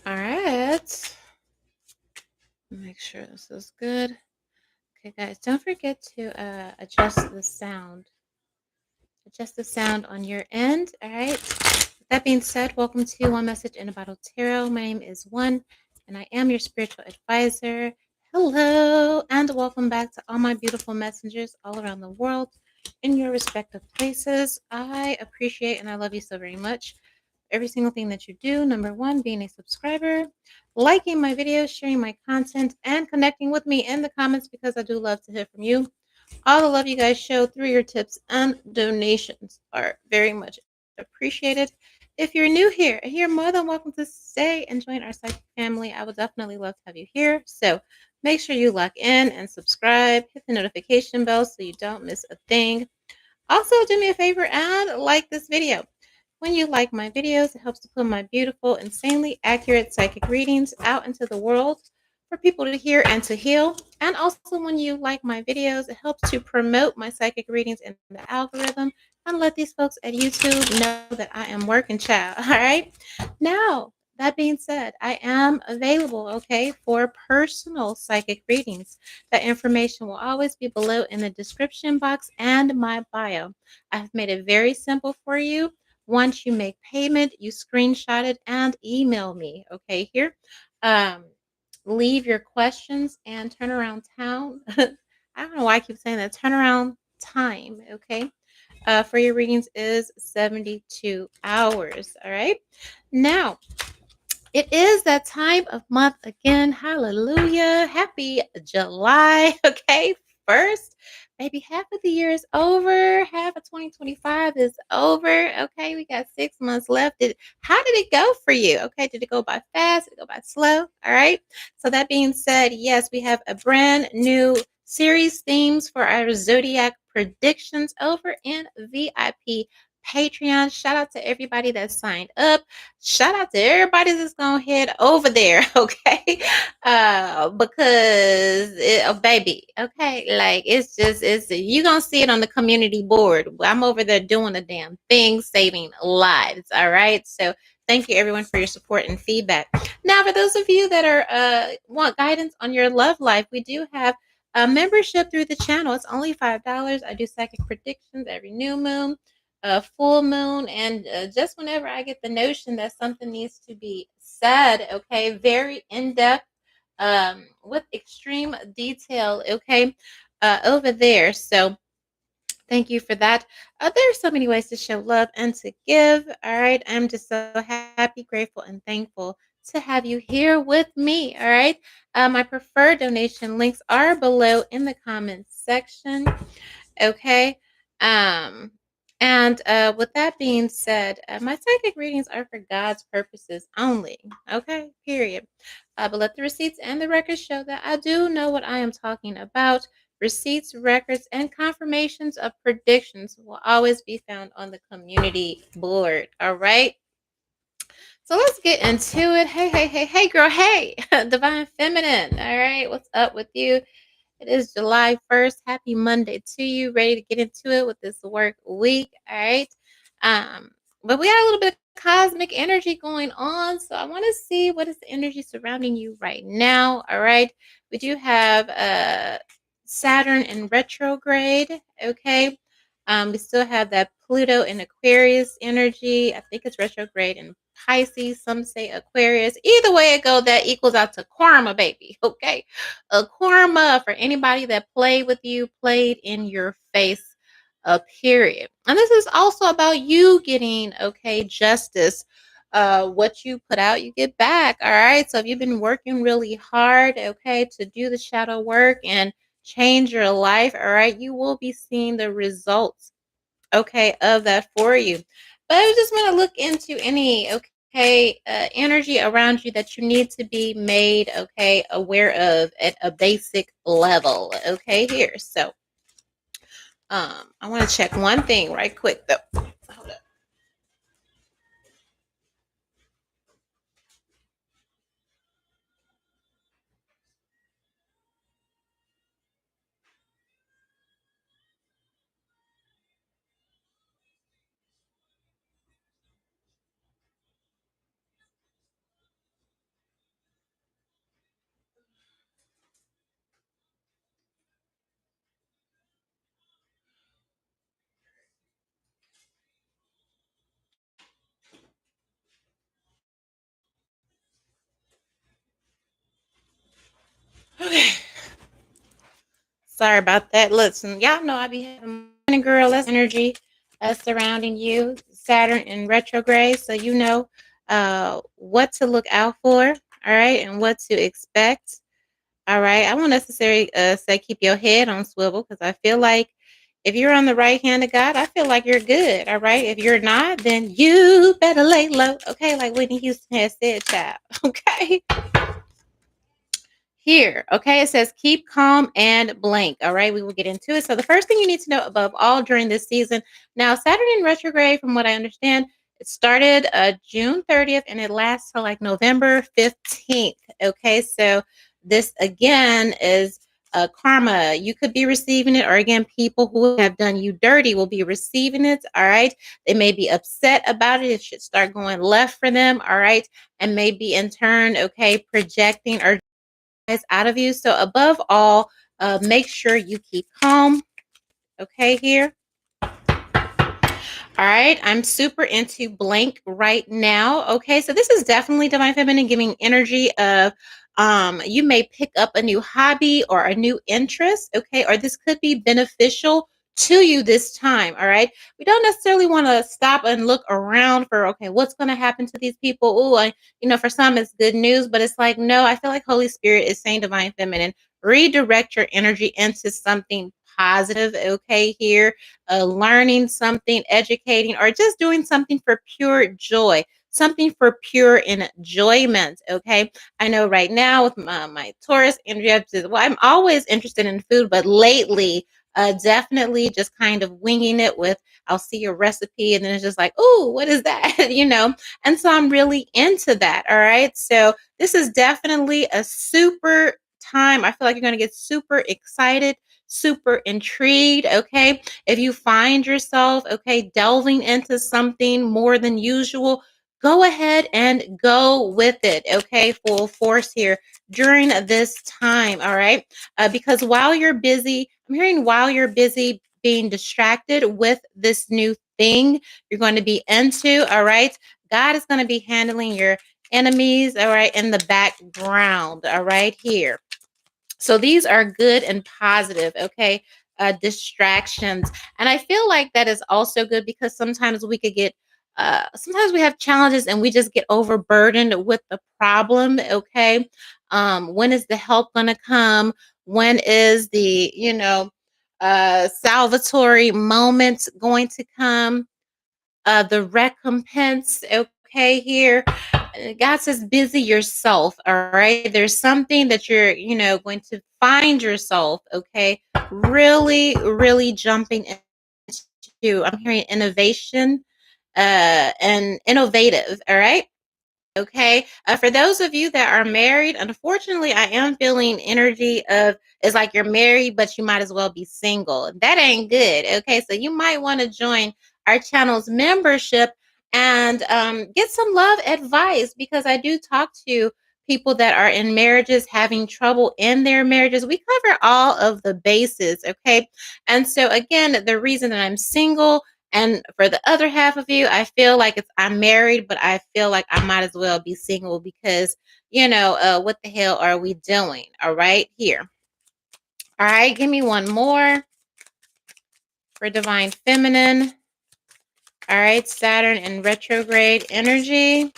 All right. Make sure this is good. Okay, guys, don't forget to adjust the sound. Adjust the sound on your end. All right. With that being said, welcome to One Message in a Bottle Tarot. My name is One, and I am your spiritual advisor. Hello, and welcome back to all my beautiful messengers all around the world in your respective places. I appreciate and I love you so very much. Every single thing that you do. Number one, being a subscriber, liking my videos, sharing my content, and connecting with me in the comments because I do love to hear from you. All the love you guys show through your tips and donations are very much appreciated. If you're new here, you're more than welcome to stay and join our psychic family. I would definitely love to have you here. So make sure you lock in and subscribe. Hit the notification bell so you don't miss a thing. Also, do me a favor and like this video. When you like my videos, it helps to put my beautiful, insanely accurate psychic readings out into the world for people to hear and to heal. And also, when you like my videos, it helps to promote my psychic readings in the algorithm and let these folks at YouTube know that I am working, child. All right. Now, that being said, I am available, okay, for personal psychic readings. That information will always be below in the description box and my bio. I've made it very simple for you. Once you make payment, you screenshot it and email me. Okay, here. Um, Leave your questions and turnaround town. I don't know why I keep saying that. Turnaround time. Okay. For your readings is 72 hours. All right. Now, it is that time of month again. Hallelujah. Happy July. Okay. First, maybe half of the year is over. Half of 2025 is over. Okay. We got 6 months left. How did it go for you? Okay. Did it go by fast? Did it go by slow? All right. So, that being said, yes, we have a brand new series themes for our zodiac predictions over in VIP Patreon. Shout out to everybody that signed up. Shout out to everybody that's gonna head over there, okay? Because oh baby, okay, like it's you gonna see it on the community board. I'm over there doing the damn thing, saving lives. All right, so thank you everyone for your support and feedback. Now, for those of you that are want guidance on your love life, we do have a membership through the channel. It's only $5. I do psychic predictions every new moon, full moon, and just whenever I get the notion that something needs to be said, okay, very in depth, with extreme detail, okay, over there. So thank you for that. There's so many ways to show love and to give. All right, I'm just so happy, grateful, and thankful to have you here with me. All right, my preferred donation links are below in the comments section. Okay. Um, and with that being said, my psychic readings are for God's purposes only. Okay, period. But let the receipts and the records show that I do know what I am talking about. Receipts, records, and confirmations of predictions will always be found on the community board. All right. So let's get into it. Hey, hey, hey, hey, girl. Hey, Divine Feminine. All right. What's up with you? It is July 1st. Happy Monday to you. Ready to get into it with this work week. All right. But we got a little bit of cosmic energy going on. So I want to see what is the energy surrounding you right now. All right. We do have Saturn in retrograde. Okay. We still have that Pluto in Aquarius energy. I think it's retrograde in Pisces. Some say Aquarius. Either way it go, that equals out to karma, baby. Okay. A karma for anybody that played with you, played in your face, a period. And this is also about you getting, okay, justice. What you put out, you get back. All right. So if you've been working really hard, okay, to do the shadow work and change your life, all right, you will be seeing the results, okay, of that for you. But I just want to look into any, okay, energy around you that you need to be made, okay, aware of at a basic level, okay, here. So I want to check one thing right quick though. Hold up. Sorry about that. Listen, y'all know I be having morning girl. That's energy surrounding you. Saturn in retrograde, so you know what to look out for. All right, and what to expect. All right, I won't necessarily say keep your head on swivel because I feel like if you're on the right hand of God, I feel like you're good. All right, if you're not, then you better lay low. Okay, like Whitney Houston has said, child. Okay. Here, okay, it says keep calm and blank. All right, we will get into it. So, the first thing you need to know above all during this season now, Saturn in retrograde, from what I understand, it started June 30th and it lasts till like November 15th. Okay, so this again is karma. You could be receiving it, or again, people who have done you dirty will be receiving it. All right, they may be upset about it. It should start going left for them. All right, and maybe in turn, okay, projecting or out of you. So above all, make sure you keep calm. Okay, here. All right, I'm super into blank right now. Okay, so this is definitely Divine Feminine giving energy of you may pick up a new hobby or a new interest, okay, or this could be beneficial to you this time. All right, we don't necessarily want to stop and look around for okay, what's going to happen to these people. Oh, for some it's good news, but it's like no, I feel like Holy Spirit is saying Divine Feminine, redirect your energy into something positive. Okay, here learning something, educating, or just doing something for pure joy, something for pure enjoyment. Okay. I know right now with my Taurus energy, I'm always interested in food, but lately, definitely just kind of winging it with I'll see a recipe and then it's just like, oh, what is that? And so I'm really into that. All right. So this is definitely a super time. I feel like you're going to get super excited, super intrigued. Okay. If you find yourself, okay, delving into something more than usual, go ahead and go with it, okay, full force here during this time, all right? Because while you're busy, I'm hearing while you're busy being distracted with this new thing you're going to be into, all right? God is going to be handling your enemies, all right, in the background, all right, here. So these are good and positive, okay? Distractions. And I feel like that is also good because sometimes we could get, sometimes we have challenges and we just get overburdened with the problem, okay? When is the help going to come? When is the, salvatory moment going to come? The recompense, okay, here. God says, busy yourself, all right? There's something that you're, going to find yourself, okay, really, really jumping into. I'm hearing innovation and innovative, all right? Okay. For those of you that are married, unfortunately, I am feeling energy of it's like you're married, but you might as well be single. That ain't good. Okay. So you might want to join our channel's membership and get some love advice because I do talk to people that are in marriages having trouble in their marriages. We cover all of the bases. Okay. And so, again, the reason that I'm single and for the other half of you, I feel like I'm married, but I feel like I might as well be single because, what the hell are we doing? All right, here. All right, give me one more for Divine Feminine. All right, Saturn and retrograde energy.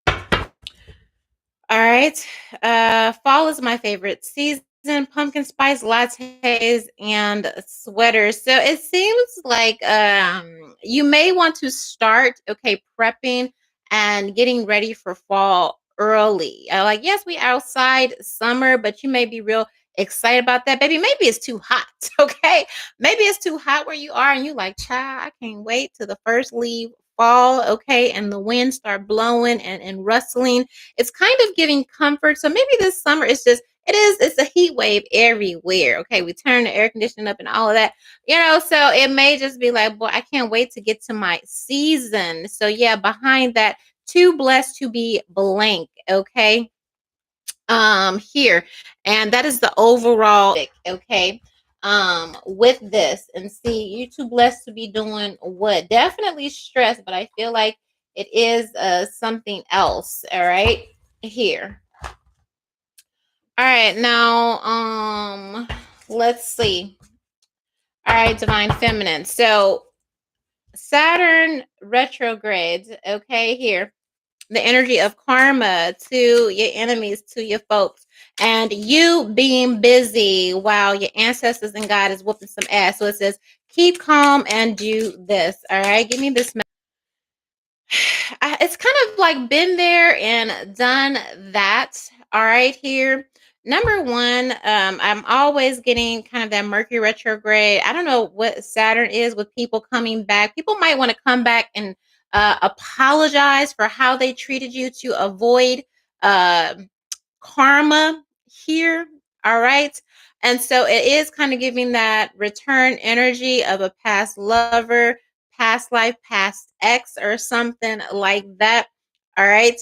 All right. Fall is my favorite season. Pumpkin spice lattes and sweaters. So it seems like you may want to start, okay, prepping and getting ready for fall early. Like, yes, we outside summer, but you may be real excited about that. Baby, maybe it's too hot, okay? Maybe it's too hot where you are and you like, child, I can't wait till the first leaf fall, okay, and the wind start blowing and rustling. It's kind of giving comfort. So maybe this summer it's a heat wave everywhere. Okay, we turn the air conditioning up and all of that. So it may just be like, boy, I can't wait to get to my season. So yeah, behind that, too blessed to be blank. Okay. Here. And that is the overall, okay. With this and see you too blessed to be doing what definitely stress, but I feel like it is something else. All right, here. All right, now Let's see. All right, divine feminine. So Saturn retrogrades, okay, here. The energy of karma to your enemies, to your folks, and you being busy while your ancestors and God is whooping some ass. So it says, keep calm and do this. All right, give me this. It's kind of like been there and done that. All right, here. Number one, I'm always getting kind of that Mercury retrograde. I don't know what Saturn is with people coming back. People might want to come back and apologize for how they treated you to avoid uh, karma here. All right. And so it is kind of giving that return energy of a past lover, past life, past ex, or something like that. All right.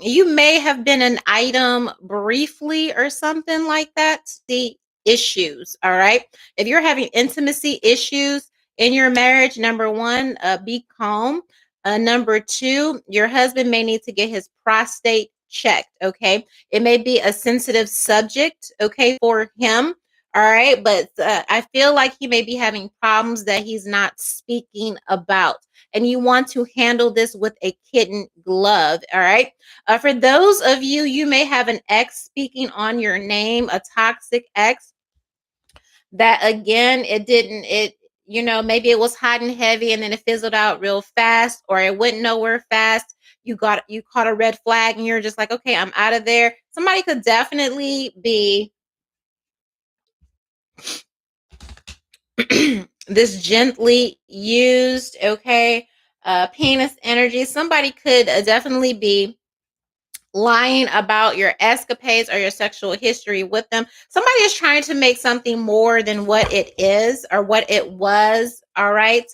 You may have been an item briefly or something like that. The issues. All right. If you're having intimacy issues in your marriage, number one, be calm. Number two, your husband may need to get his prostate checked. Okay. It may be a sensitive subject, okay, for him. All right. But I feel like he may be having problems that he's not speaking about. And you want to handle this with a kitten glove. All right. For those of you, you may have an ex speaking on your name, a toxic ex that again, maybe it was hot and heavy and then it fizzled out real fast, or it went nowhere fast. You caught a red flag and you're just like, okay, I'm out of there. Somebody could definitely be this gently used, okay, penis energy. Somebody could definitely be lying about your escapades or your sexual history with them. Somebody is trying to make something more than what it is or what it was. All right.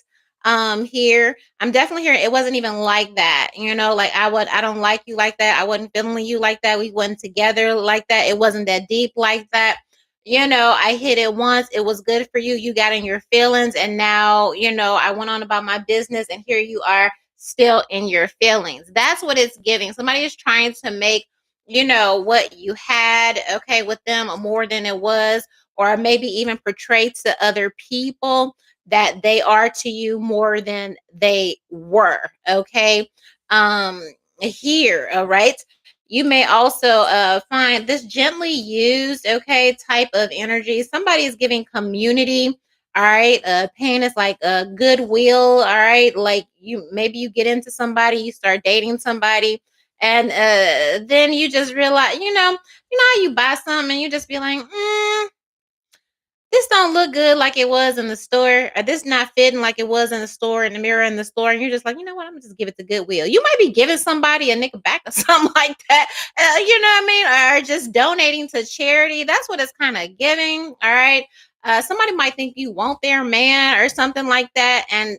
Here, I'm definitely hearing it wasn't even like that. Like I don't like you like that. I wasn't feeling you like that. We wasn't together like that. It wasn't that deep like that. I hit it once. It was good for you. You got in your feelings. And now, I went on about my business and here you are still in your feelings. That's what it's giving. Somebody is trying to make, what you had, okay, with them more than it was, or maybe even portray to other people that they are to you more than they were, okay? Here, all right? You may also find this gently used, okay, type of energy. Somebody is giving community. All right. Pain is like a goodwill. All right. Like maybe you get into somebody, you start dating somebody, and then you just realize, how you buy something and you just be like, this don't look good like it was in the store, or this not fitting like it was in the store, in the mirror in the store, and you're just like, you know what, I'm gonna just give it to Goodwill. You might be giving somebody a nickel back or something like that, you know what I mean, or just donating to charity. That's what it's kind of giving. All right. Somebody might think you want their man or something like that, and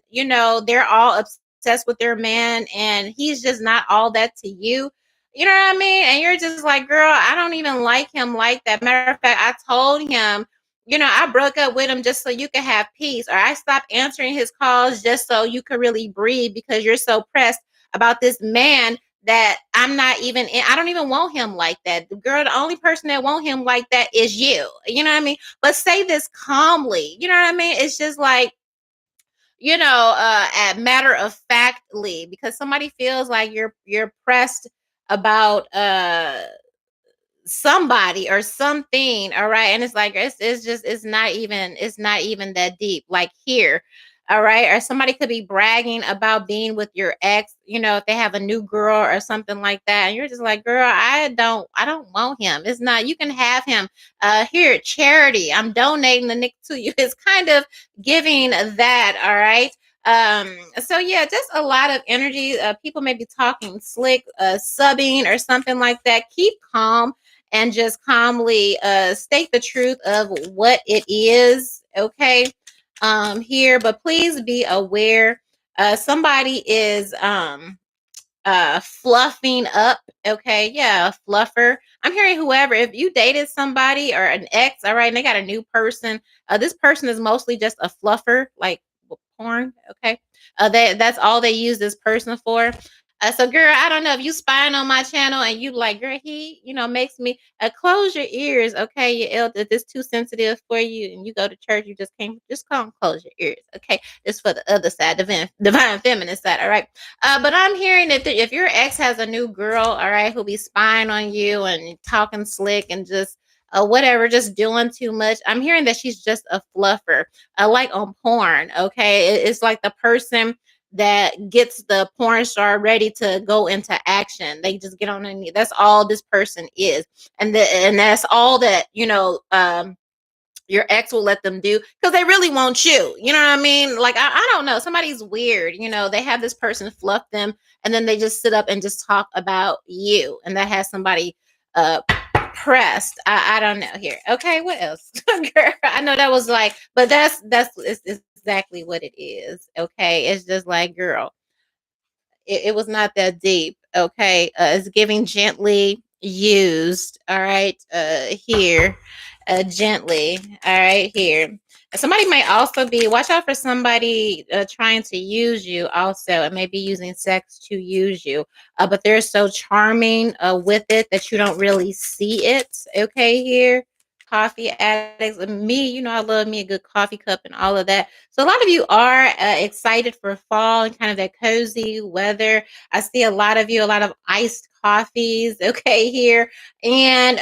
they're all obsessed with their man, and he's just not all that to you. You know what I mean? And you're just like, girl, I don't even like him like that. Matter of fact, I told him, I broke up with him just so you could have peace, or I stopped answering his calls just so you could really breathe because you're so pressed about this man that I'm not even in. I don't even want him like that. The girl, the only person that want him like that is you. You know what I mean? But say this calmly. You know what I mean? It's just like, at matter of factly, because somebody feels like you're pressed about somebody or something. All right. And it's like it's just it's not even that deep, like here. All right. Or somebody could be bragging about being with your ex, if they have a new girl or something like that, and you're just like, girl, I don't want him. It's not, you can have him. Here, charity, I'm donating the nick to you. It's kind of giving that. All right. So yeah, just a lot of energy. People may be talking slick, subbing or something like that. Keep calm and just calmly state the truth of what it is, okay, here. But please be aware, somebody is fluffing up, okay, yeah, a fluffer. I'm hearing whoever, if you dated somebody or an ex, all right, and they got a new person, this person is mostly just a fluffer, like porn, okay. That's all they use this person for. So, girl, I don't know if you spying on my channel and you like, girl, he, makes me close your ears, okay? Your elder, if it's too sensitive for you, and you go to church, you just can't just come close your ears, okay? It's for the other side, divine feminine side, all right? But I'm hearing that if your ex has a new girl, all right, who'll be spying on you and talking slick and just whatever, just doing too much. I'm hearing that she's just a fluffer, like on porn, okay? It's like the person that gets the porn star ready to go into action. They just get on their knee. That's all this person is, and that's all that your ex will let them do because they really want you. You know what I mean? Like I don't know. Somebody's weird. They have this person fluff them, and then they just sit up and just talk about you, and that has somebody pressed. I don't know here. Okay, what else? Girl, I know that was like, but it's exactly what it is. Okay, it's just like, girl, it was not that deep. Okay, it's giving gently used. All right, here, gently. All right, here. Somebody might also be, watch out for somebody trying to use you also, and maybe using sex to use you. But they're so charming with it that you don't really see it. Okay, here. Coffee addicts. Me, I love me a good coffee cup and all of that. So a lot of you are excited for fall and kind of that cozy weather. I see a lot of you, a lot of iced coffees, okay, here. And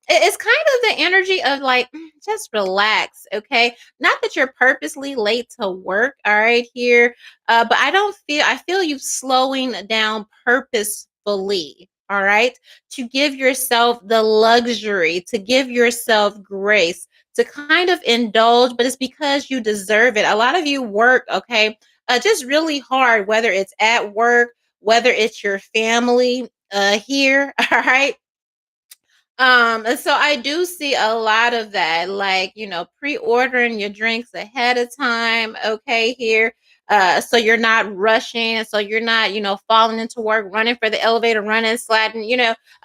it's kind of the energy of like, just relax, okay? Not that you're purposely late to work, all right, here. But I feel you slowing down purposefully. All right, to give yourself the luxury, to give yourself grace, to kind of indulge, but it's because you deserve it. A lot of you work, okay, just really hard, whether it's at work, whether it's your family here, all right. And so I do see a lot of that, like, pre-ordering your drinks ahead of time, okay, here. So you're not rushing, so you're not, falling into work, running for the elevator, running, sliding,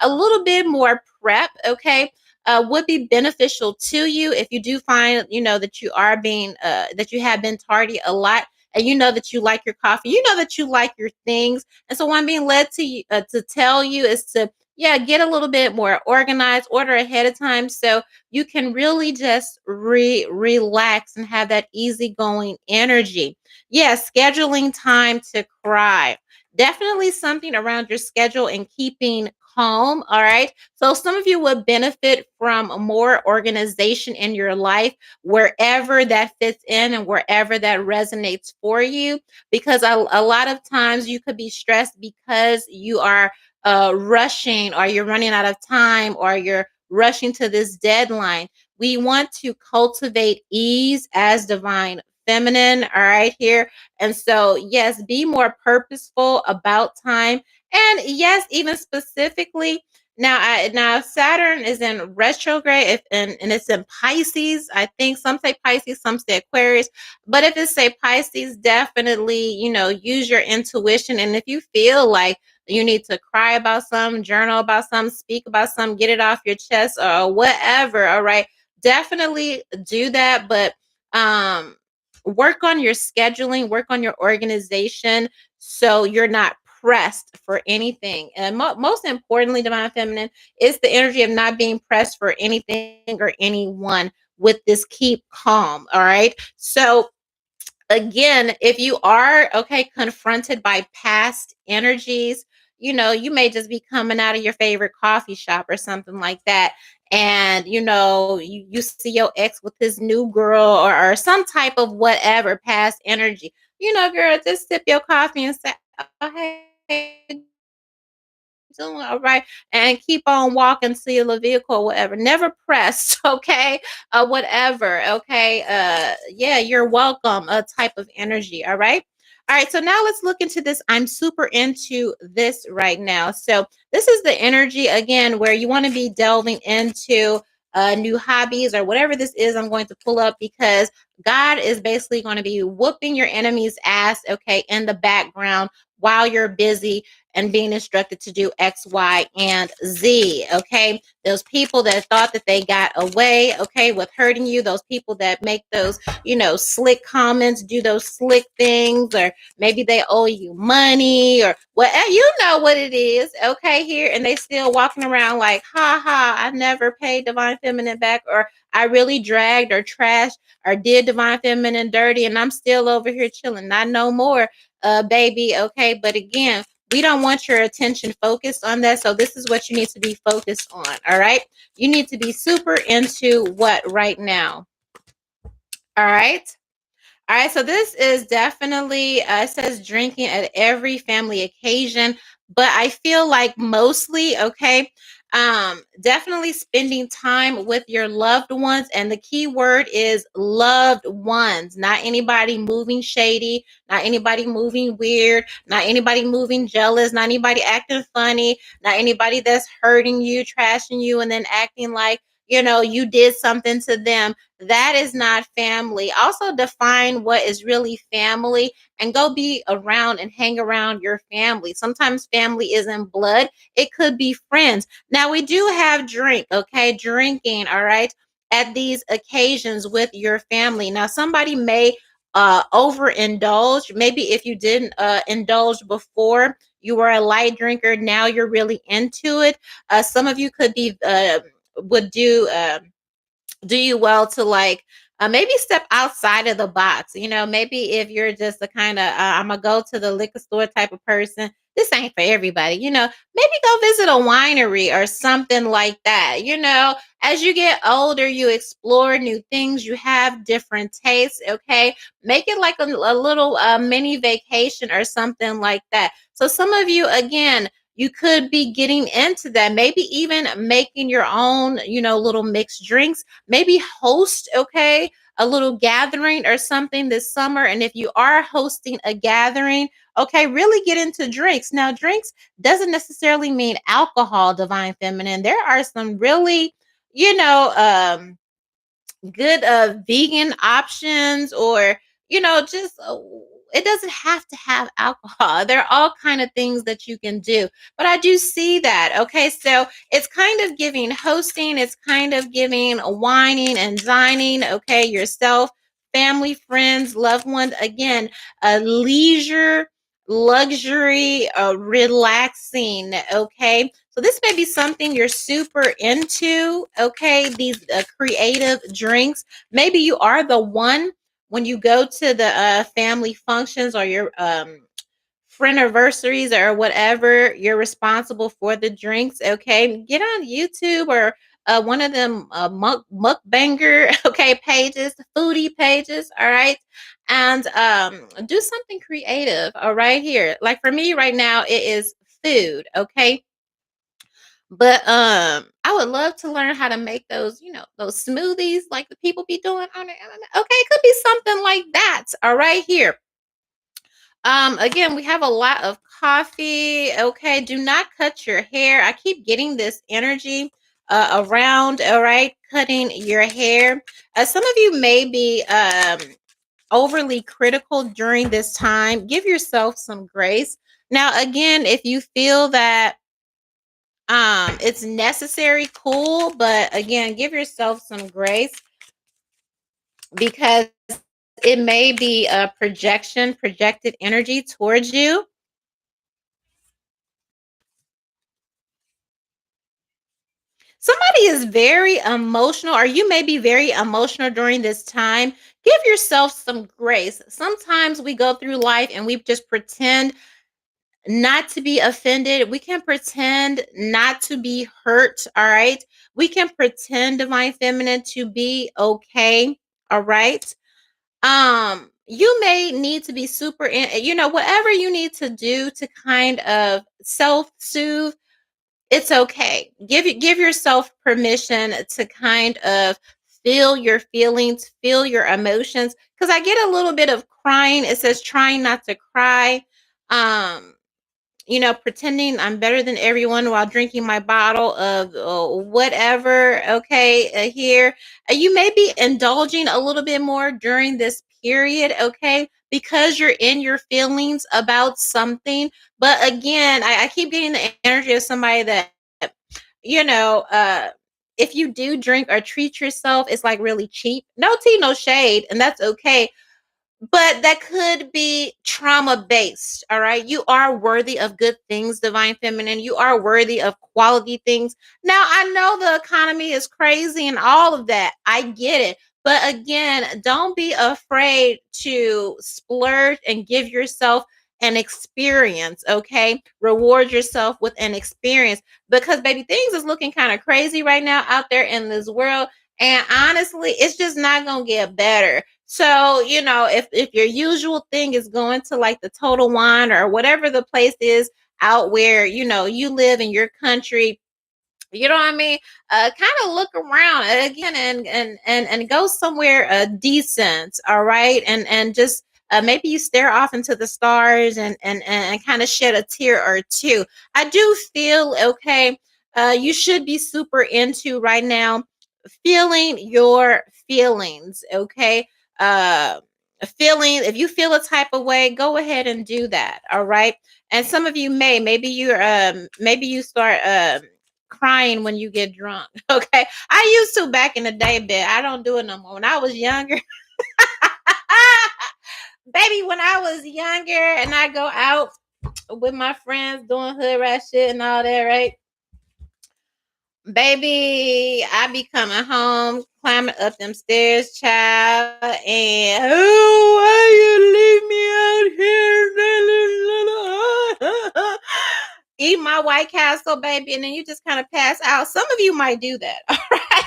a little bit more prep, okay, would be beneficial to you if you do find, that you are being, that you have been tardy a lot. And you know that you like your coffee, you know that you like your things. And so what I'm being led to tell you is to, yeah, get a little bit more organized, order ahead of time so you can really just relax and have that easygoing energy. Yeah, scheduling time to cry. Definitely something around your schedule and keeping calm. All right. So some of you would benefit from more organization in your life wherever that fits in and wherever that resonates for you. Because a lot of times you could be stressed because you are rushing, or you're running out of time, or you're rushing to this deadline. We want to cultivate ease as divine feminine, all right, here. And so, yes, be more purposeful about time. And yes, even specifically, now Saturn is in retrograde, and it's in Pisces. I think some say Pisces, some say Aquarius. But if it say Pisces, definitely, use your intuition. And if you feel like you need to cry about something, journal about something, speak about something, get it off your chest or whatever, all right, definitely do that. But work on your scheduling, work on your organization so you're not pressed for anything. And most importantly, divine feminine, is the energy of not being pressed for anything or anyone with this keep calm. All right. So again, if you are, okay, confronted by past energies, you may just be coming out of your favorite coffee shop or something like that. And you see your ex with his new girl, or some type of whatever past energy. Girl, just sip your coffee and say, oh, hey, doing all right, and keep on walking to your vehicle or whatever. Never pressed, okay? Whatever, okay? Yeah, you're welcome, a type of energy, all right? All right, so now let's look into this. I'm super into this right now. So this is the energy again where you want to be delving into new hobbies or whatever this is. I'm going to pull up because God is basically going to be whooping your enemy's ass, okay, in the background while you're busy and being instructed to do X, Y, and Z. Okay. Those people that thought that they got away, okay, with hurting you, those people that make those, slick comments, do those slick things, or maybe they owe you money or whatever, you know what it is, okay, here, and they still walking around like, ha ha, I never paid Divine Feminine back, or I really dragged or trashed or did Divine Feminine dirty, and I'm still over here chilling. Not no more, baby. Okay, but again, we don't want your attention focused on that. So this is what you need to be focused on. All right, you need to be super into what right now. All right. All right, so this is definitely, it says drinking at every family occasion, but I feel like mostly, okay, definitely spending time with your loved ones. And the key word is loved ones, not anybody moving shady, not anybody moving weird, not anybody moving jealous, not anybody acting funny, not anybody that's hurting you, trashing you, and then acting like, you did something to them. That is not family. Also define what is really family and go be around and hang around your family. Sometimes family isn't blood. It could be friends. Now we do have okay? Drinking, all right, at these occasions with your family. Now somebody may overindulge. Maybe if you didn't indulge before, you were a light drinker, now you're really into it. Some of you could be would do you well to like maybe step outside of the box. Maybe if you're just a kind of I'm gonna go to the liquor store type of person, this ain't for everybody. Maybe go visit a winery or something like that. As you get older, you explore new things, you have different tastes. Okay, make it like a little mini vacation or something like that. So some of you, again, you could be getting into that, maybe even making your own, little mixed drinks. Maybe host, okay, a little gathering or something this summer. And if you are hosting a gathering, okay, really get into drinks. Now, drinks doesn't necessarily mean alcohol, Divine Feminine. There are some really, good vegan options, or just it doesn't have to have alcohol. There are all kind of things that you can do, but I do see that. Okay, so it's kind of giving hosting, it's kind of giving whining and dining, okay, yourself, family, friends, loved ones, again, a leisure, luxury, relaxing. Okay, so this may be something you're super into. Okay, these creative drinks. Maybe you are the one when you go to the family functions or your friend anniversaries or whatever, you're responsible for the drinks. Okay, get on YouTube or one of them mukbanger okay pages, foodie pages. All right, and do something creative. All right, here, like for me right now, it is food. Okay, but I would love to learn how to make those, those smoothies like the people be doing on the internet. Okay, it could be something like that. All right, here. Again, we have a lot of coffee. Okay, do not cut your hair. I keep getting this energy around, all right, cutting your hair. Some of you may be overly critical during this time. Give yourself some grace. Now, again, if you feel that it's necessary, cool, but again, give yourself some grace because it may be a projected energy towards you. Somebody is very emotional, or you may be very emotional during this time. Give yourself some grace. Sometimes we go through life and we just pretend not to be offended. We can pretend not to be hurt. All right. We can pretend, Divine Feminine, to be okay. All right. You may need to be super whatever you need to do to kind of self-soothe. It's okay. Give yourself permission to kind of feel your feelings, feel your emotions. Because I get a little bit of crying. It says trying not to cry. Um, pretending I'm better than everyone while drinking my bottle of whatever. Okay, here you may be indulging a little bit more during this period. Okay, because you're in your feelings about something. But again, I keep getting the energy of somebody that you know, uh, if you do drink or treat yourself, it's like really cheap. No tea, no shade, and that's okay, but that could be trauma based. All right. You are worthy of good things, divine feminine. You are worthy of quality things. Now, I know the economy is crazy and all of that. I get it. But again, don't be afraid to splurge and give yourself an experience. Okay. Reward yourself with an experience because, baby, things is looking kind of crazy right now out there in this world. And honestly, it's just not going to get better. So, if your usual thing is going to like the Total Wine or whatever the place is out where, you live in your country, you know what I mean? Kind of look around again and go somewhere decent, all right? And just maybe you stare off into the stars and kind of shed a tear or two. I do feel okay. You should be super into right now feeling your feelings, okay? Uh feeling if you feel a type of way, go ahead and do that, all right? And some of you maybe you start crying when you get drunk. Okay. I used to back in the day, but I don't do it no more. When I was younger, baby, when I was younger and I go out with my friends doing hood rat shit and all that, right? Baby, I be coming home, climbing up them stairs, child, and why you leave me out here? Eat my White Castle, baby, and then you just kind of pass out. Some of you might do that, all right?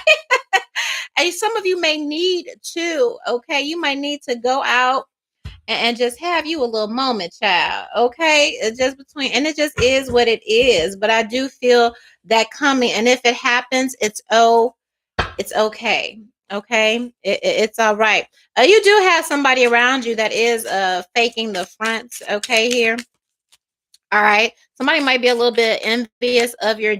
And some of you may need to, okay? You might need to go out and just have you a little moment, child. Okay, it's just between, and it just is what it is. But I do feel that coming, and if it happens, it's okay. Okay, it's all right. You do have somebody around you that is faking the fronts. Okay, here. All right. Somebody might be a little bit envious of your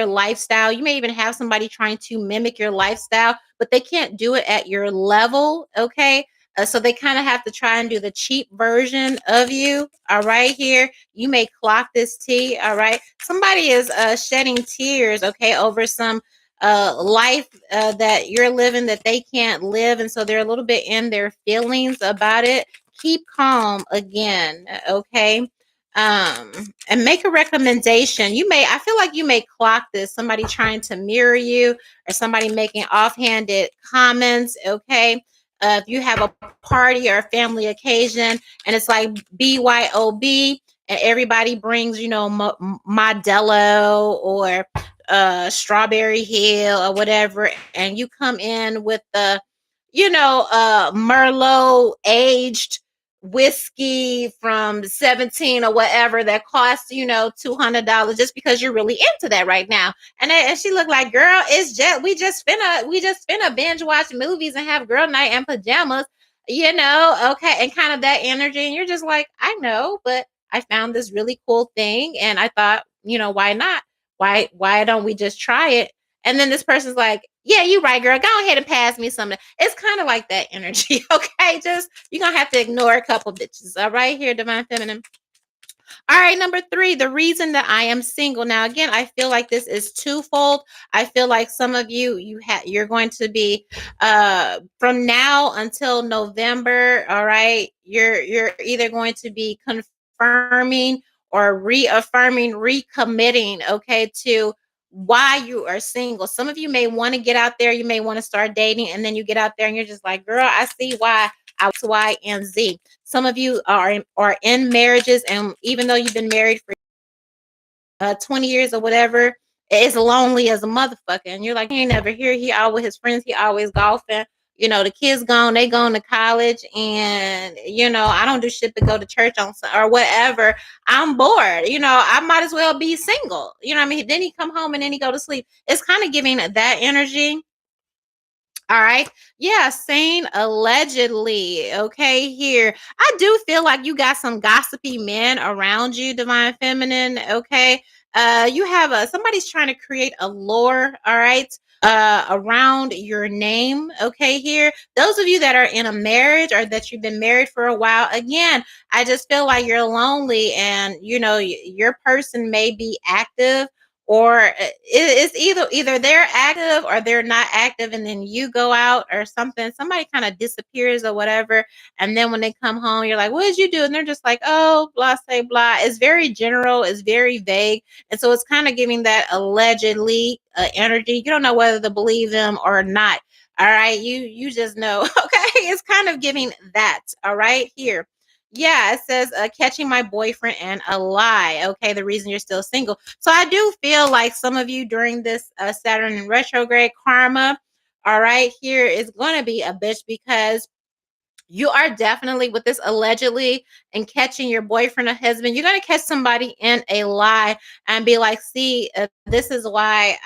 lifestyle. You may even have somebody trying to mimic your lifestyle, but they can't do it at your level. Okay. So they kind of have to try and do the cheap version of you. All right. Here, you may clock this tea. All right. Somebody is shedding tears. Okay, over some life that you're living that they can't live, and so they're a little bit in their feelings about it. Keep calm again. Okay, and make a recommendation. I feel like you may clock this, somebody trying to mirror you or somebody making offhanded comments. Okay, if you have a party or a family occasion and it's like BYOB and everybody brings Modelo or Strawberry Hill or whatever, and you come in with the Merlot aged whiskey from 17 or whatever that costs $200 just because you're really into that right now. And she looked like, girl, it's just we just finna binge watch movies and have girl night and pajamas, okay, and kind of that energy. And you're just like, I know, but I found this really cool thing and I thought, why not? Why don't we just try it? And then this person's like, yeah, you right, girl. Go ahead and pass me something. It's kind of like that energy. Okay. Just you're gonna have to ignore a couple bitches. All right, here, Divine Feminine. All right, number 3, the reason that I am single. Now, again, I feel like this is twofold. I feel like some of you're going to be from now until November, all right? You're either going to be confirming or reaffirming, recommitting, okay, to why you are single. Some of you may want to get out there, you may want to start dating, and then you get out there and you're just like, girl, I see why I Y and Z. Some of you are in marriages, and even though you've been married for 20 years or whatever, it's lonely as a motherfucker. And you're like, he ain't never here. He out with his friends. He always golfing. The kids gone. They going to college, and I don't do shit but go to church on or whatever. I'm bored. I might as well be single. You know what I mean? Then he come home and then he go to sleep. It's kind of giving that energy. All right. Yeah, saying allegedly. Okay, here. I do feel like you got some gossipy men around you, divine feminine. Okay. You have somebody's trying to create a lore, all right, around your name. Okay, here. Those of you that are in a marriage or that you've been married for a while, again, I just feel like you're lonely and your person may be active, or it's either they're active or they're not active, and then you go out or something, somebody kind of disappears or whatever, and then when they come home you're like, what did you do? And they're just like, oh, blah, say blah. It's very general, it's very vague, and so it's kind of giving that allegedly energy. You don't know whether to believe them or not. All right, you just know. Okay, it's kind of giving that. All right, here. Yeah, it says catching my boyfriend and a lie. Okay, the reason you're still single. So I do feel like some of you during this Saturn in retrograde karma, all right, here is going to be a bitch, because you are definitely with this allegedly and catching your boyfriend or husband. You're going to catch somebody in a lie and be like, see, this is why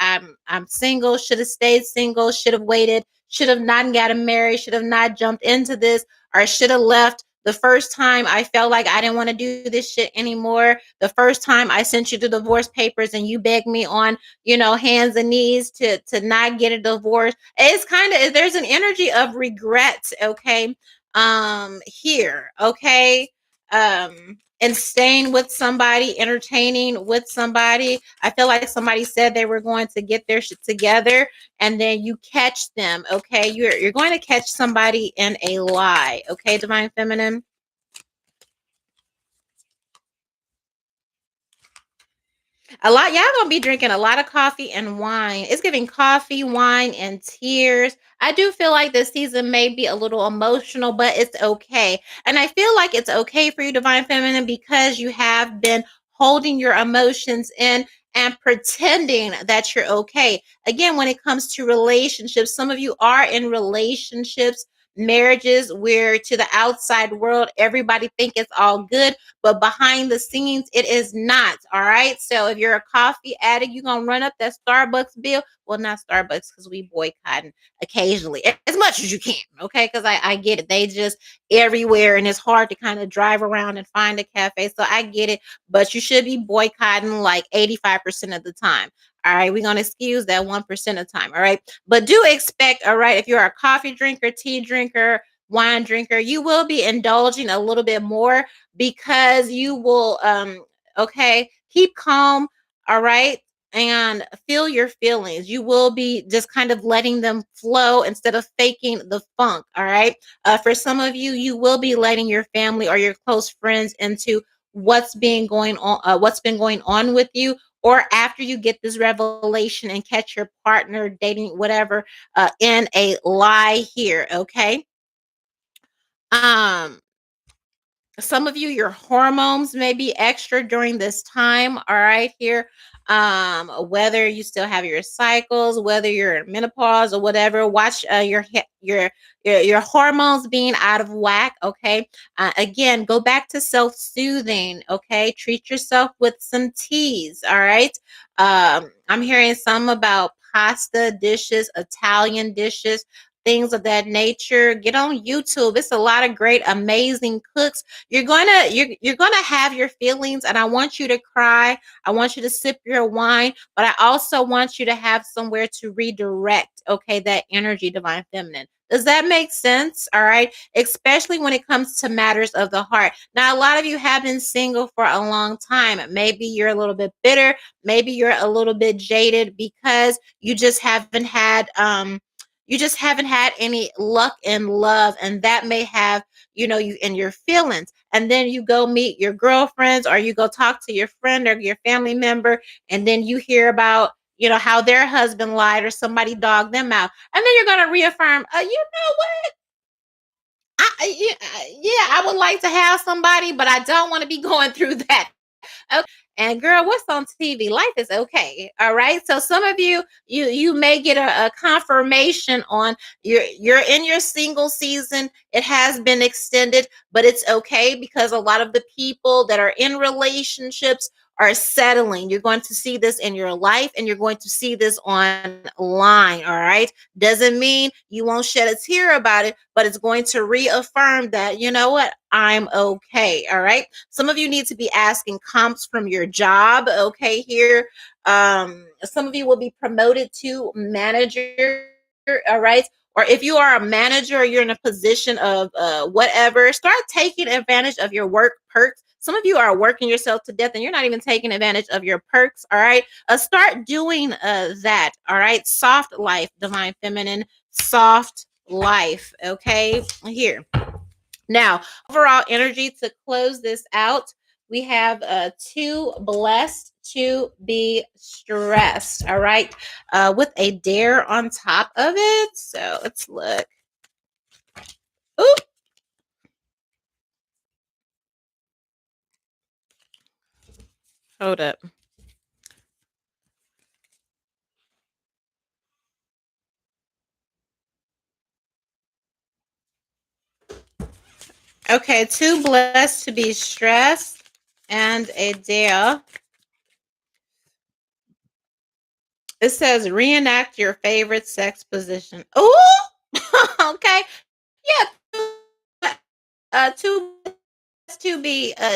I'm single. Should have stayed single, should have waited, should have not gotten married, should have not jumped into this, or should have left the first time I felt like I didn't want to do this shit anymore. The first time I sent you the divorce papers and you begged me on, hands and knees to not get a divorce. It's kind of, there's an energy of regret, okay? Here, okay? And staying with somebody, entertaining with somebody. I feel like somebody said they were going to get their shit together, and then you catch them, okay? You're going to catch somebody in a lie, okay, divine feminine? A lot, y'all gonna be drinking a lot of coffee and wine. It's giving coffee, wine, and tears. I do feel like this season may be a little emotional, but it's okay. And I feel like it's okay for you, divine feminine, because you have been holding your emotions in and pretending that you're okay. Again, when it comes to relationships, some of you are in relationships, marriages where to the outside world everybody think it's all good, but behind the scenes it is not. All right, so if you're a coffee addict, you're gonna run up that Starbucks bill. Well, not Starbucks, because we boycotting occasionally as much as you can, okay? Because I get it, they just everywhere, and it's hard to kind of drive around and find a cafe, so I get it, but you should be boycotting like 85% of the time. All right, we're gonna excuse that 1% of the time. All right, but do expect, all right, if you're a coffee drinker, tea drinker, wine drinker, you will be indulging a little bit more, because you will okay, keep calm, all right, and feel your feelings. You will be just kind of letting them flow instead of faking the funk, all right? For some of you, you will be letting your family or your close friends into what's been going on with you, or after you get this revelation and catch your partner dating whatever in a lie here, okay? um some of you, your hormones may be extra during this time, all right, here. Whether you still have your cycles, whether you're in menopause or whatever, watch your hormones being out of whack, okay? Again, go back to self-soothing, okay? Treat yourself with some teas, all right? I'm hearing some about pasta dishes, Italian dishes, things of that nature. Get on YouTube. It's a lot of great, amazing cooks. You're gonna have your feelings, and I want you to cry. I want you to sip your wine, but I also want you to have somewhere to redirect, okay, that energy, divine feminine. Does that make sense? All right. Especially when it comes to matters of the heart. Now, a lot of you have been single for a long time. Maybe you're a little bit bitter. Maybe you're a little bit jaded because you just haven't had any luck in love, and that may have you in your feelings, and then you go meet your girlfriends or you go talk to your friend or your family member, and then you hear about how their husband lied or somebody dogged them out, and then you're going to reaffirm, you know what, yeah, I would like to have somebody, but I don't want to be going through that. Okay. And girl, what's on TV? Life is okay. All right. So some of you may get a confirmation on you're in your single season. It has been extended, but it's okay, because a lot of the people that are in relationships are settling. You're going to see this in your life, and you're going to see this online. All right. Doesn't mean you won't shed a tear about it, but it's going to reaffirm that, you know what, I'm okay. All right. Some of you need to be asking comps from your job. Okay. Here, some of you will be promoted to manager. All right. Or if you are a manager, or you're in a position of whatever, start taking advantage of your work perks. Some of you are working yourself to death and you're not even taking advantage of your perks. All right. Start doing that. All right. Soft life, divine feminine, soft life. Okay. Here. Now, overall energy to close this out, we have too blessed to be stressed. All right. With a dare on top of it. So let's look. Ooh. Hold up. Okay, too blessed to be stressed and a dare. It says reenact your favorite sex position. Oh, okay. Yeah. Too to be all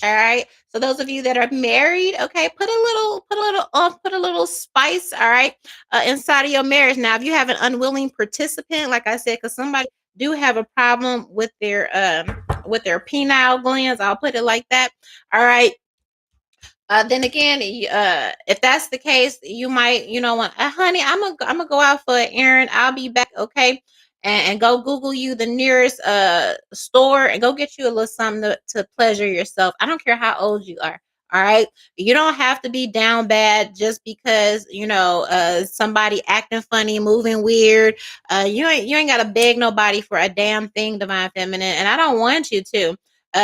right. So those of you that are married, okay, put a little spice, all right, inside of your marriage. Now, if you have an unwilling participant, like I said, because somebody do have a problem with their penile glands, I'll put it like that. All right. Then again, if that's the case, you might, want, honey, I'm gonna go out for an errand. I'll be back, okay? And go Google you the nearest store and go get you a little something to pleasure yourself. I don't care how old you are. All right, you don't have to be down bad just because somebody acting funny, moving weird. You ain't gotta beg nobody for a damn thing, divine feminine, and I don't want you to.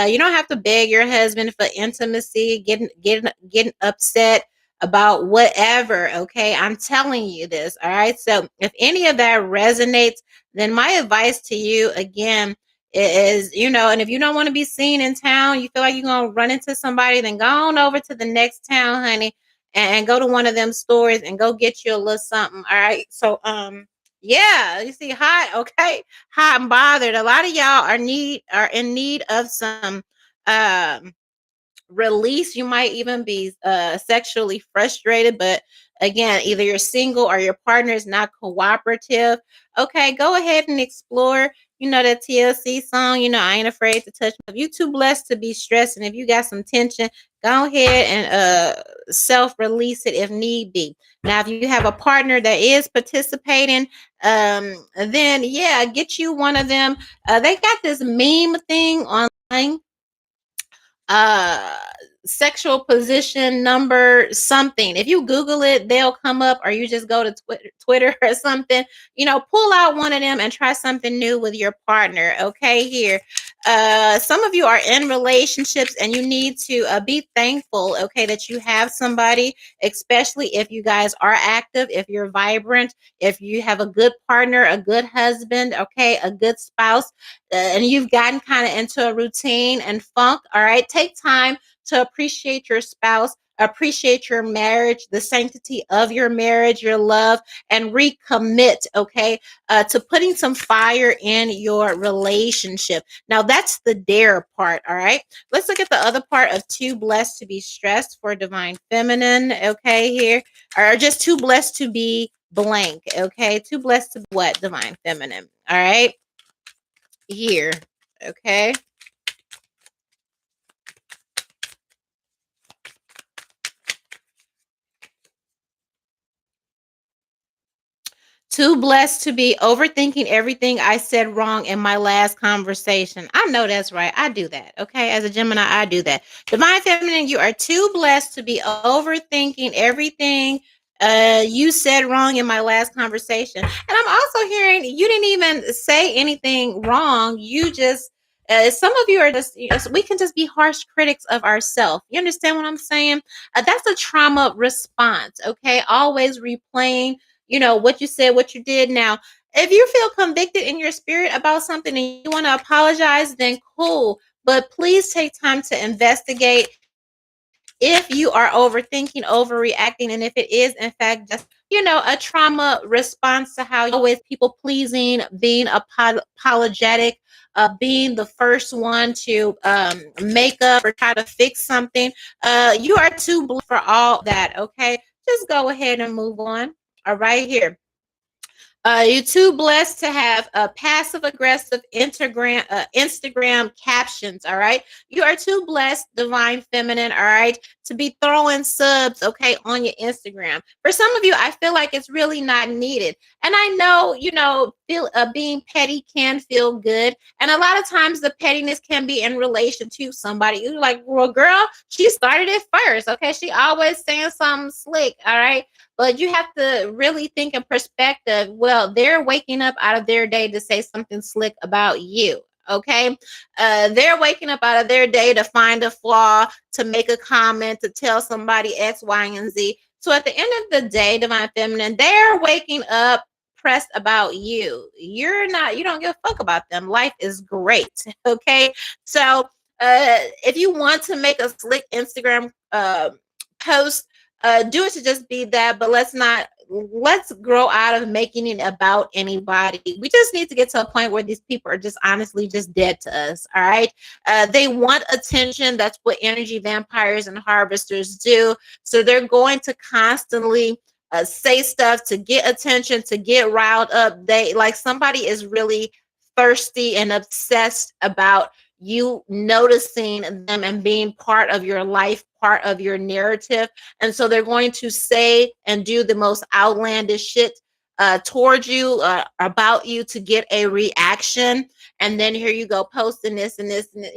You don't have to beg your husband for intimacy, getting upset about whatever. Okay, I'm telling you this. All right. So if any of that resonates, then my advice to you again is, and if you don't want to be seen in town, you feel like you're gonna run into somebody, then go on over to the next town, honey, and go to one of them stores and go get you a little something. All right. So yeah, you see, hot, okay, hot and bothered. A lot of y'all are in need of some um release. You might even be sexually frustrated, but again, either you're single or your partner is not cooperative. Okay, go ahead and explore. That TLC song, I ain't afraid to touch. If you too blessed to be stressed, and if you got some tension, go ahead and self-release it if need be. Now, if you have a partner that is participating, then yeah, get you one of them. They got this meme thing online, uh sexual position number something. If you Google it, they'll come up, or you just go to Twitter or something. Pull out one of them and try something new with your partner. Okay, here. Some of you are in relationships and you need to be thankful, okay, that you have somebody, especially if you guys are active, if you're vibrant, if you have a good partner, a good husband, okay, a good spouse, and you've gotten kind of into a routine and funk. All right, take time to appreciate your spouse, appreciate your marriage, the sanctity of your marriage, your love, and recommit, okay, to putting some fire in your relationship. Now, that's the dare part, all right? Let's look at the other part of too blessed to be stressed for divine feminine, okay, here, or just too blessed to be blank, okay? Too blessed to be what, divine feminine, all right? Here, okay? Too blessed to be overthinking everything I said wrong in my last conversation. I know that's right. I do that. Okay. As a Gemini, I do that. Divine Feminine, you are too blessed to be overthinking everything you said wrong in my last conversation. And I'm also hearing you didn't even say anything wrong. You just, some of you are just, we can just be harsh critics of ourselves. You understand what I'm saying? That's a trauma response. Okay. Always replaying what you said, what you did. Now, if you feel convicted in your spirit about something and you want to apologize, then cool. But please take time to investigate if you are overthinking, overreacting, and if it is in fact just, a trauma response to how you always people pleasing, being apologetic, being the first one to make up or try to fix something, you are too blessed for all that. Okay, just go ahead and move on. All right, here. You're too blessed to have passive aggressive Instagram captions. All right. You are too blessed, divine feminine. All right. To be throwing subs, okay, on your Instagram. For some of you, I feel like it's really not needed. And I know, being petty can feel good. And a lot of times the pettiness can be in relation to somebody. You're like, well, girl, she started it first. Okay. She always saying something slick. All right. But you have to really think in perspective. Well, they're waking up out of their day to say something slick about you. Okay. They're waking up out of their day to find a flaw, to make a comment, to tell somebody X, Y, and Z. So at the end of the day, divine feminine, they're waking up pressed about you. You don't give a fuck about them. Life is great. Okay. So if you want to make a slick Instagram post, do it to just be that, but let's grow out of making it about anybody. We just need to get to a point where these people are just honestly just dead to us. All right. They want attention. That's what energy vampires and harvesters do. So they're going to constantly say stuff to get attention, to get riled up. They like somebody is really thirsty and obsessed about you noticing them and being part of your life, part of your narrative. And so they're going to say and do the most outlandish shit towards you, about you, to get a reaction. And then here you go posting this and this and this,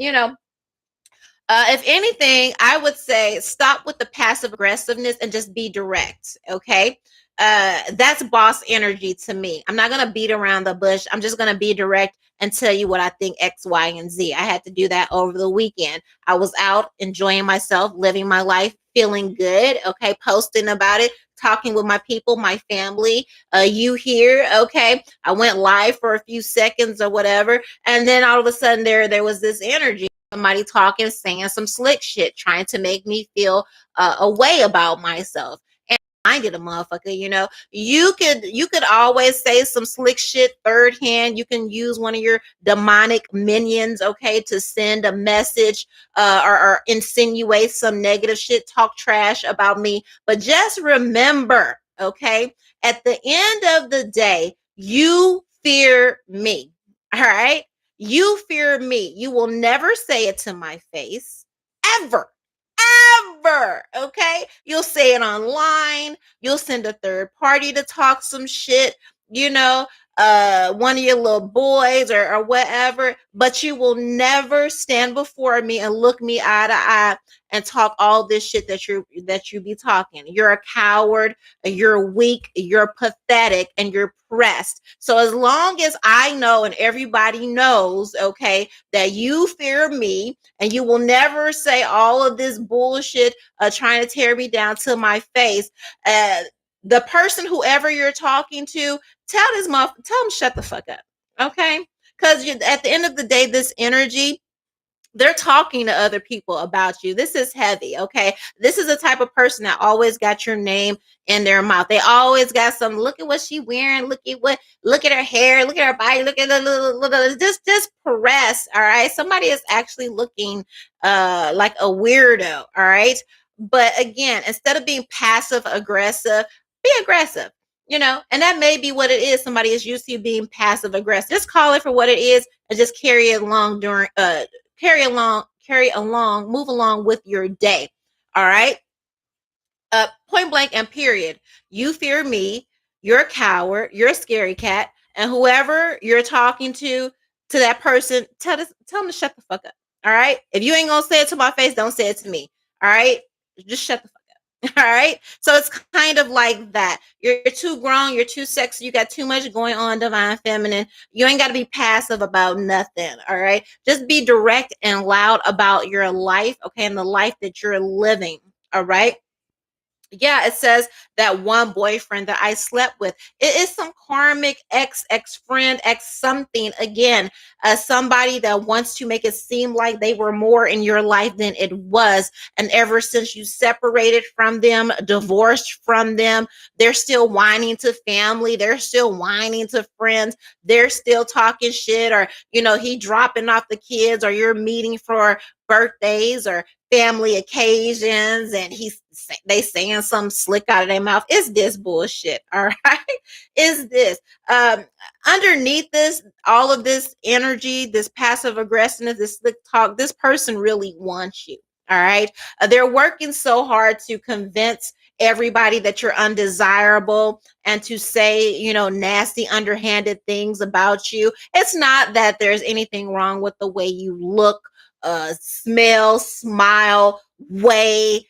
if anything, I would say stop with the passive aggressiveness and just be direct. Okay. That's boss energy to me. I'm not going to beat around the bush. I'm just going to be direct and tell you what I think X, Y, and Z. I had to do that over the weekend. I was out enjoying myself, living my life, feeling good. Okay. Posting about it, talking with my people, my family, you here. Okay. I went live for a few seconds or whatever. And then all of a sudden there was this energy. Somebody talking, saying some slick shit, trying to make me feel a way about myself. And I did a motherfucker, you could always say some slick shit third hand. You can use one of your demonic minions, okay, to send a message, or insinuate some negative shit, talk trash about me. But just remember, okay, at the end of the day, you fear me. All right. You fear me. You will never say it to my face, ever, ever. Okay. You'll say it online. You'll send a third party to talk some shit, one of your little boys or whatever, but you will never stand before me and look me eye to eye and talk all this shit that you be talking. You're a coward, you're weak, you're pathetic, and you're pressed. So as long as I know and everybody knows, okay, that you fear me and you will never say all of this bullshit trying to tear me down to my face, the person, whoever you're talking to, tell them shut the fuck up, okay? Because at the end of the day, this energy, they're talking to other people about you. This is heavy, okay? This is the type of person that always got your name in their mouth. They always got some, look at what she wearing, look at her hair, look at her body, look at the just press, all right? Somebody is actually looking like a weirdo, all right? But again, instead of being passive aggressive, be aggressive. And that may be what it is. Somebody is used to you being passive aggressive. Just call it for what it is and just carry it along move along with your day. All right. Point blank and period. You fear me. You're a coward. You're a scary cat. And whoever you're talking to that person, tell them to shut the fuck up. All right. If you ain't gonna say it to my face, don't say it to me. All right. Just shut the fuck up. All right. So it's kind of like that. You're too grown. You're too sexy. You got too much going on, divine feminine. You ain't got to be passive about nothing. All right. Just be direct and loud about your life. Okay. And the life that you're living. All right. Yeah, it says that one boyfriend that I slept with. It is some karmic ex friend, ex something. Again, somebody that wants to make it seem like they were more in your life than it was. And ever since you separated from them, divorced from them, they're still whining to family. They're still whining to friends. They're still talking shit, or, he dropping off the kids, or you're meeting for birthdays or family occasions, and they saying something slick out of their mouth. It's this bullshit. All right. Is this um underneath this, all of this energy, this passive aggressiveness, this slick talk, this person really wants you. All right. They're working so hard to convince everybody that you're undesirable, and to say, nasty, underhanded things about you. It's not that there's anything wrong with the way you look, smell, smile, weigh,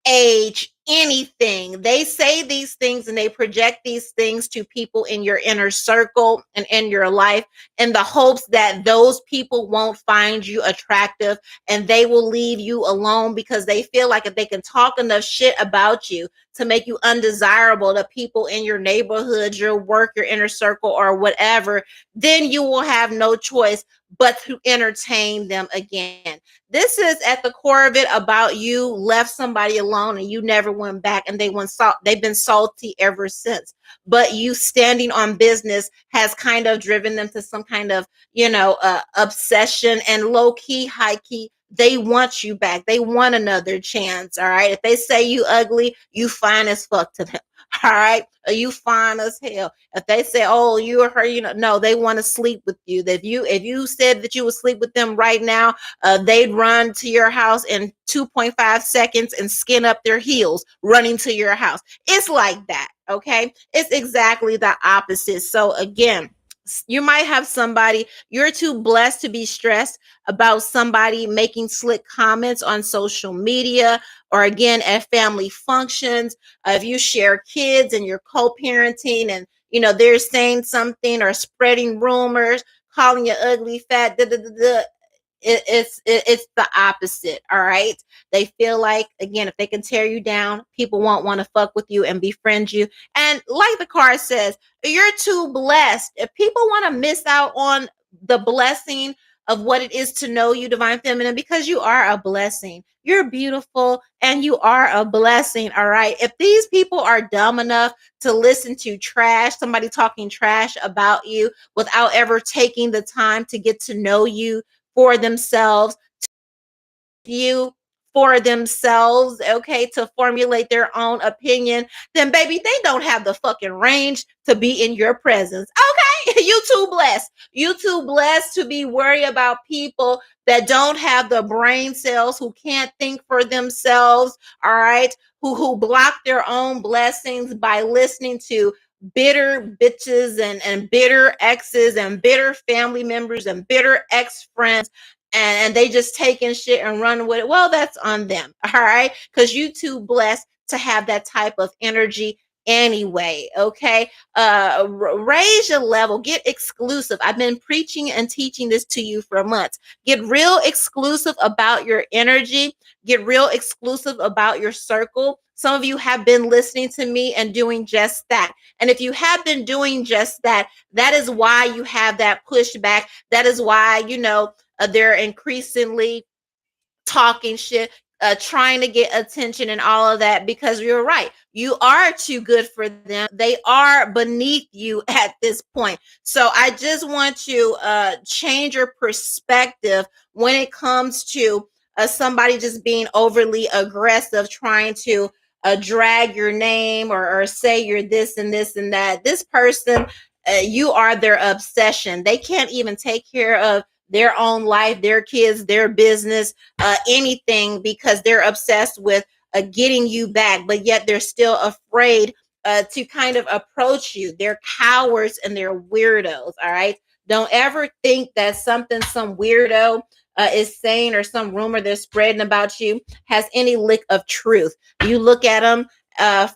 age, anything. They say these things and they project these things to people in your inner circle and in your life, in the hopes that those people won't find you attractive, and they will leave you alone, because they feel like if they can talk enough shit about you to make you undesirable to people in your neighborhood, your work, your inner circle, or whatever, then you will have no choice but to entertain them again. This is at the core of it about you left somebody alone and you never went back, and they've been salty ever since. But you standing on business has kind of driven them to some kind of, obsession, and low key, high key. They want you back. They want another chance. All right. If they say you ugly, you fine as fuck to them. All right. You fine as hell. If they say, "Oh, you or her," no, they want to sleep with you. That if you said that you would sleep with them right now, they'd run to your house in 2.5 seconds and skin up their heels running to your house. It's like that. Okay. It's exactly the opposite. So again, you might have somebody, you're too blessed to be stressed about somebody making slick comments on social media, or again at family functions. If you share kids and you're co-parenting, and they're saying something or spreading rumors, calling you ugly, fat, da, da, da, da, it's the opposite. All right. They feel like, again, if they can tear you down, people won't want to fuck with you and befriend you. And like the card says, you're too blessed. If people want to miss out on the blessing of what it is to know you, divine feminine, because you are a blessing. You're beautiful and you are a blessing. All right. If these people are dumb enough to listen to trash, somebody talking trash about you without ever taking the time to get to know you for themselves, you for themselves, okay, to formulate their own opinion, then baby, they don't have the fucking range to be in your presence. Okay, you too blessed. You too blessed to be worried about people that don't have the brain cells, who can't think for themselves, all right, who block their own blessings by listening to bitter bitches and bitter exes and bitter family members and bitter ex friends, and they just taking shit and running with it. Well, that's on them. All right. Because you too blessed to have that type of energy anyway. Okay. Raise your level, get exclusive. I've been preaching and teaching this to you for months. Get real exclusive about your energy, get real exclusive about your circle. Some of you have been listening to me and doing just that. And if you have been doing just that, that is why you have that pushback. That is why, they're increasingly talking shit, trying to get attention and all of that, because you're right. You are too good for them. They are beneath you at this point. So I just want to change your perspective when it comes to somebody just being overly aggressive, trying to drag your name, or say you're this and this and that. This person, you are their obsession. They can't even take care of their own life, their kids, their business, anything, because they're obsessed with getting you back, but yet they're still afraid to kind of approach you. They're cowards and they're weirdos. All right. Don't ever think that something some weirdo is saying, or some rumor they're spreading about you, has any lick of truth. You look at them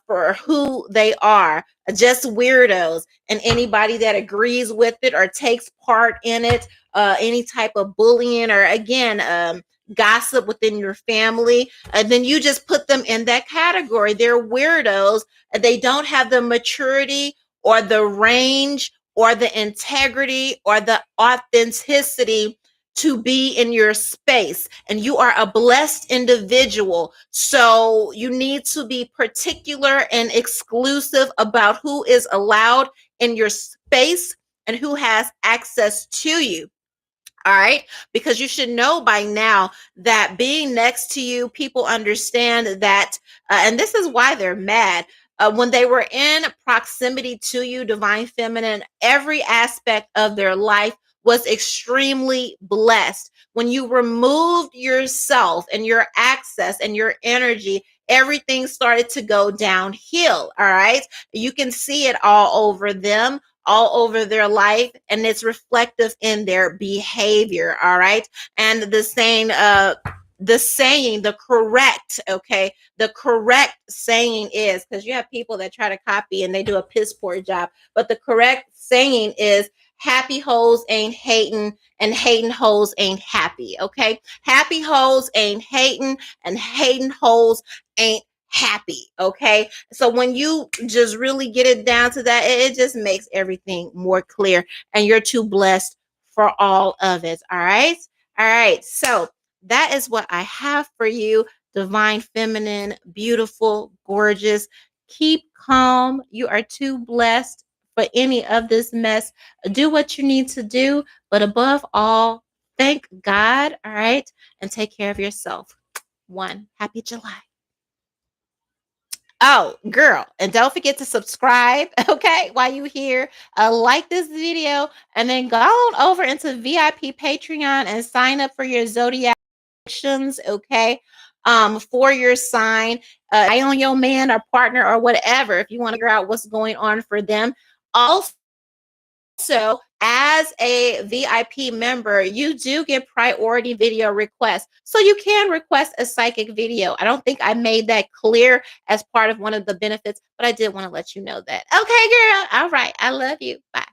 for who they are, just weirdos. And anybody that agrees with it or takes part in it, any type of bullying, or again, gossip within your family, and then you just put them in that category. They're weirdos. They don't have the maturity or the range or the integrity or the authenticity to be in your space. And you are a blessed individual. So you need to be particular and exclusive about who is allowed in your space and who has access to you. All right. Because you should know by now that being next to you, people understand that, and this is why they're mad. When they were in proximity to you, divine feminine, every aspect of their life was extremely blessed. When you removed yourself and your access and your energy, everything started to go downhill. All right. You can see it all over them, all over their life, and it's reflective in their behavior. All right. And the correct, okay, the correct saying is, because you have people that try to copy and they do a piss poor job, but the correct saying is, happy hoes ain't hating and hating hoes ain't happy. Okay. Happy hoes ain't hating and hating hoes ain't happy. Okay. So when you just really get it down to that, it just makes everything more clear, and you're too blessed for all of it. All right. All right. So that is what I have for you, divine feminine, beautiful, gorgeous. Keep calm. You are too blessed for any of this mess. Do what you need to do, but above all, thank God. All right. And take care of yourself. One, happy July. Oh, girl, and don't forget to subscribe, okay, while you here. Like this video, and then go on over into VIP Patreon and sign up for your zodiac predictions, okay, for your sign. Eye on your man or partner or whatever if you want to figure out what's going on for them. Also, as a VIP member, you do get priority video requests. So you can request a psychic video. I don't think I made that clear as part of one of the benefits, but I did want to let you know that. Okay, girl. All right. I love you. Bye.